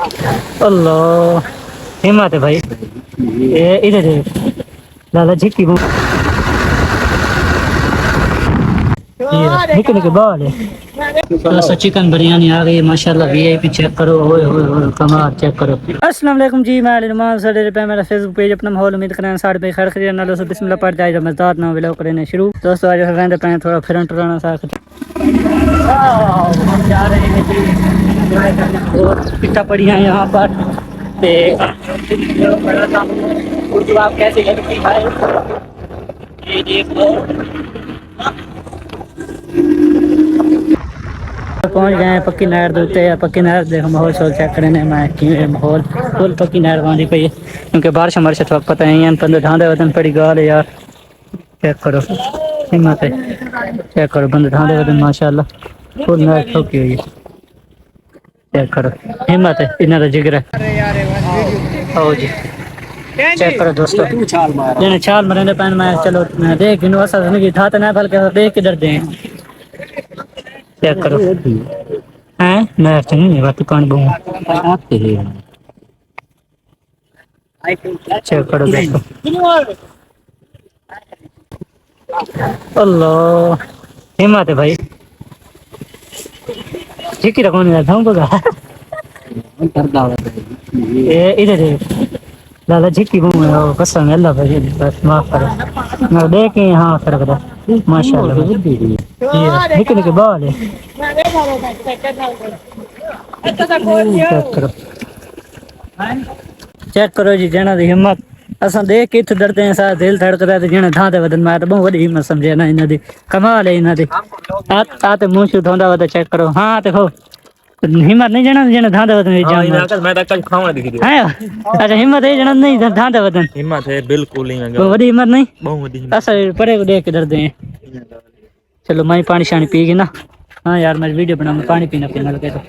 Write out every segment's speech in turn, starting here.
अल्लाह हिम्मत है भाई। ये इधर लाला झिक्की निके निके बाल है। दोस्तों चिकन बिरयानी आ गई माशाल्लाह। वीआईपी चेक करो, ओए ओए ओए कमाल चेक करो। अस्सलाम वालेकुम जी, मैं नुमान सर पे मेरा फेसबुक पेज अपना माहौल उम्मीद करें साढ़े पे खैर खरीद ना दोस्तों बिस्मिल्लाह पढ़ जाए मज़दार ना व्लॉग करने शुरू। दोस्तों आज रहने पे थोड़ा फिरन टुराना सा जा रहे हैं जी। और पिट्टा पड़ी है यहाँ पर तो आप कैसे लगती है ये देख लो। पहुंच गए हैं पक्की नहर देते हैं। पक्की नहर देखो माहौल शोल चेक करने मैं माहौल फुल पक्की नहर बांधी पई है क्योंकि बारिश हमारे से पता नहीं है बंदे ढांडे वतन पड़ी गाल है यार। चेक करो हिम्मत है, चेक करो बंदे ढांडे वतन माशाल्लाह फुल नहर ठोकी हुई है। चेक करो हिम्मत है, इन्हें तो जिगर है। आओ जी चेक करो दोस्तों जिन्हें छाल मरने पैन मैं चलो देख इन असल नहीं था तो ना फल के देख के डरते हैं। चेक करो हैं नहर से नहीं बात पानी बहु चेक करो देखो। अल्लाह हिम्मत है भाई। ठीक ही रखो ये इधर लाला झिक्की बहु है वो कसम अल्लाह भाई बस माफ करो मैं देख यहाँ फर्क था माशाल्लाह। निके निके बाल है। चेक करो चेक करो जी जना दी हिम्मत असा देख के इत्थे डरते हैं सारा दिल धड़क रहा है जना धां दे वदन मैं तो बहुत बड़ी हिम्मत समझे ना इन्हां दी कमाल है इन्हां दी। आ ते मुंह छू धोंदा वदा चेक करो हां देखो हिम्मत नहीं जना जना धां दे वदन जान मैं तो कल खावा दिखी दी है। अच्छा हिम्मत है जना नहीं धां दे वदन हिम्मत है बिल्कुल नहीं है बड़ी हिम्मत नहीं बहुत बड़ी हिम्मत असा परे को देख के डरते हैं। चलो मैं पानी शानी पी गई ना। हाँ यार मैं वीडियो बना पानी पीना पीना लगे तो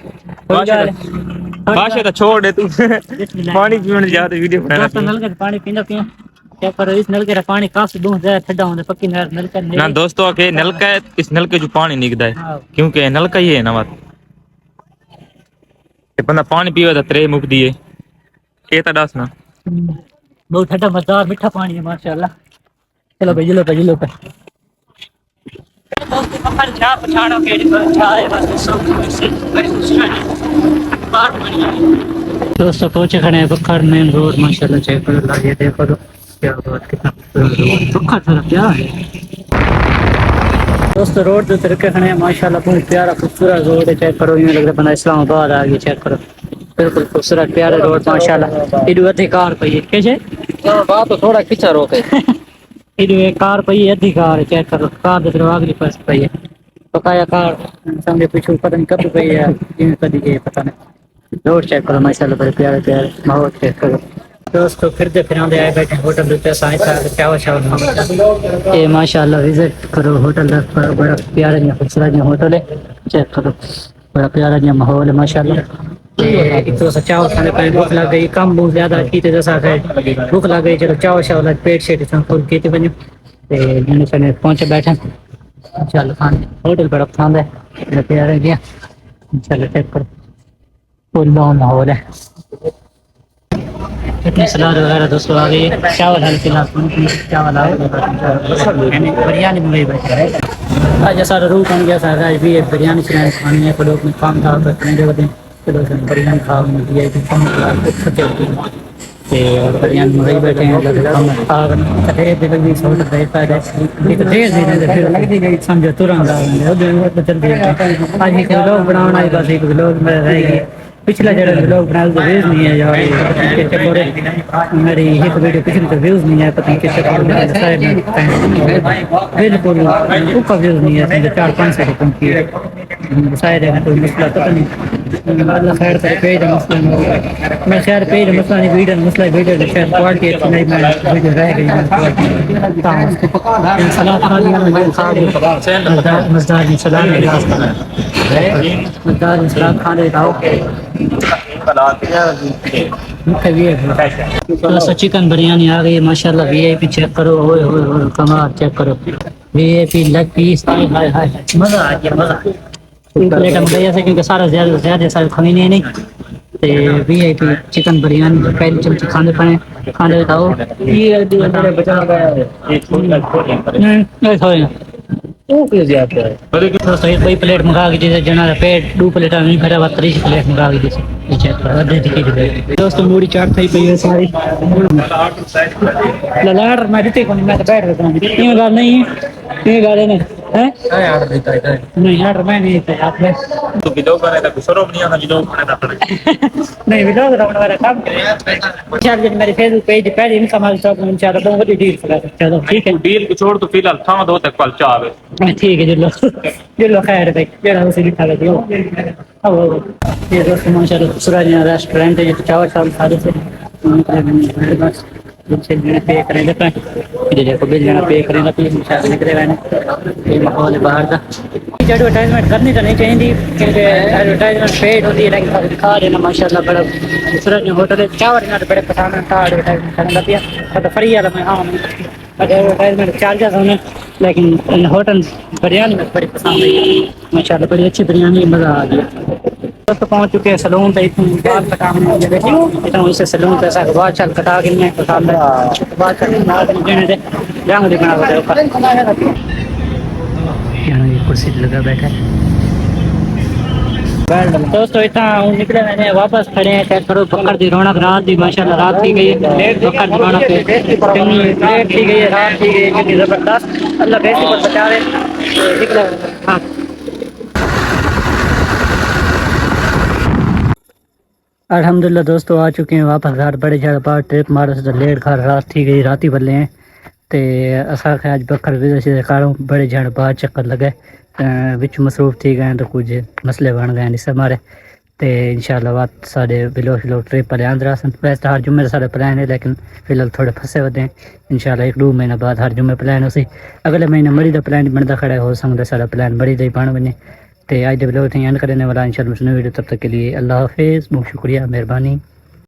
बादशाह तो छोड़ दे तू पानी पीने जा तो वीडियो बनाना दोस्तों नलके पानी पीना पिया क्या करो इस नलके का पानी काफी दूर जाए ठंडा होने पक्की नहर नलका ना दोस्तों के नलका इस नलके जो पानी निकलता है क्योंकि नलका ही है ना बात बंदा पानी पीवे तो त्रे मुक दिए ये तो दस ना बहुत ठंडा मजेदार मीठा पानी है माशाल्लाह। चलो भाई लो भाई लो दोस्तों पहुंचे खड़े हैं बखर मेन रोड माशाल्लाह चेक करो लागे देखो तो क्या बात कितना बखर थोड़ा क्या है दोस्तों रोड जो तरीके खड़े हैं माशाल्लाह बहुत प्यारा खूबसूरत रोड है। चेक करो यूं लग रहा बंदा इस्लामाबाद आ गया। चेक करो बिल्कुल खूबसूरत प्यारे रोड माशाल्लाह। इधर अधिकार पई कैसे बात तो थोड़ा खींचा रोके इधर एक कार पई है अद्धी कार चेक करो कार दे अगली पास पई है पकाया कार सामने पीछे पता नहीं कब पई है जिन कदी के पता नहीं। रोड चेक करो माशाल्लाह बड़े प्यारे प्यारे माहौल चेक करो दोस्तों फिरते फिरांदे आए बैठे होटल रुपये साइंस चावल चावल ये माशाल्लाह विजिट करो होटल बड़ा प्यारा जी खूबसूरत जी होटल है। चेक करो बड़ा प्यारा जी माहौल है माशाल्लाह। एक तो चावल खाने पाए भूख लग गई कम बहुत ज्यादा की तो जैसा भूख लग गई चलो चावल चावल पेट शेट फुल की बनी पहुंचे बैठे चल खाने होटल बड़ा पसंद है प्यारा गया। चलो चेक करो फुल माहौल है इतनी सलाद वगैरह दोस्तों आ गई चावल हल्के चावल बिरयानी मंगाई बैठे आज सारा रूह बन गया सारा भी एक बिरयानी चलाने खानी है लोग में काम था बिरयानी खा बिरयानी मंगाई बैठे हैं समझो तुरंत आज लोग बनाना लोग रहेगी पिछला जरा लोग बना व्यूज नहीं है यार मेरी एक वीडियो पिछली तो व्यूज नहीं है पता नहीं किससे बिल्कुल उसका व्यूज नहीं है 4-5 सेकंड की शायद है कोई मसला पता नहीं अल्लाह खैर करे पेज मसला मैं खैर पेज मसला नहीं वीडियो शायद क्वालिटी अच्छी नहीं मैं वीडियो रह गई सलाह खा लिया मज़दार सलाद खाने दोस्तों चिकन बिरयानी आ गई माशाल्लाह। वीआईपी चेक करो ओए ओए ओए कमाल चेक करो वीआईपी लेग पीस हाय हाय मजा आ गया मजा। प्लेट मंगाई ऐसे क्योंकि सारा ज्यादा सारे खमीने नहीं ते VIP चिकन बिरयानी पहली चमची खाने बताओ ये मेरे बचा गया है एक नहीं थोड़ी वो क्यों जाता है तो सही कोई प्लेट मंगा के जैसे जना पेट दो प्लेट नहीं भरा हुआ 30 प्लेट मंगा के जैसे नीचे आधे दिखी दे दोस्तों मूडी चाट थई पई है सारी ललाड़ मैं देते को मैं तो बैठ रहा हूं ये बात नहीं ये गाल है हैं यार देता है नहीं यार मैं नहीं देता आप तो वीडियो करे तो शर्म नहीं आता वीडियो करे तो नहीं वीडियो तो हमारा काम चल दिन मेरे फेसबुक पेज पे इनकम वाली शॉप में इंशाल्लाह तो बड़ी डील करा चलो ठीक है डील को छोड़ तो फिलहाल था दो तक कल चावे ठीक है जिल्लो खैर भाई जेड़ा उसे लिखा दियो अब ये दोस्तों माशाल्लाह सुरानिया रेस्टोरेंट है चावल शाम सारे से बस जिनसे पे करेंगे तो देखो बिल लेना पे करेंगे तो इंशाल्लाह निकले रहने ये माहौल है बाहर का एडवर्टाइजमेंट करनी तो नहीं चाहिए क्योंकि एडवर्टाइजमेंट पेड होती है लेकिन दिखा देना माशाल्लाह बड़ा खूबसूरत होटल है चावल ना बड़े पसंद था एडवर्टाइजमेंट करने लगी तो फ्री वाला मैं हाँ एडवर्टाइजमेंट चार्जेस होने लेकिन होटल बिरयानी में बड़ी पसंद आई माशाल्लाह बड़ी अच्छी बिरयानी मज़ा आ गया दोस्तों पहुंच चुके हैं सैलून पे बाल कटाने इतना उसे सैलून पे ऐसा बाल चल कटा के नहीं कटा ले बाल चल ना देने दे जांग दिखना पड़ेगा यहाँ ये कुर्सी लगा बैठा है दोस्तों इतना निकले मैंने वापस खड़े हैं चेक करो बकर दी रौनक रात दी माशाल्लाह रात थी गई है बकर दी रौनक लेट थी गई है रात थी गई है जबरदस्त अल्लाह बेसी पर बचा रहे निकले हाँ अल्हम्दुलिल्लाह दोस्तों आ चुके हैं वापस घर बड़े ज़्यादा बाहर ट्रिप मारे से लेट घर रात थी गई राती बल्ले हैं ते असा अज बकर विजय कारों बड़े ज़्यादा बाहर चक्कर लगे विच मसरूफ थी गए तो कुछ मसले बन गए इस मारे तो इंशाल्लाह बात साढ़े बिलो शिलो ट्रिप पर आंद रहा वैसे तो हर जुम्मे साढ़े प्लान है लेकिन फिलहाल थोड़े फंसे होते हैं इंशाल्लाह 1-2 महीना बाद हर जुम्मे प्लान उसी अगले महीने मरी का प्लान बनता खड़ा हो सकता सारा प्लान बड़ी दे बन बने तो आज वीडियो एंड करने वाला इंशाल्लाह वीडियो तब तक के लिए अल्लाह हाफिज़ बहुत शुक्रिया मेहरबानी।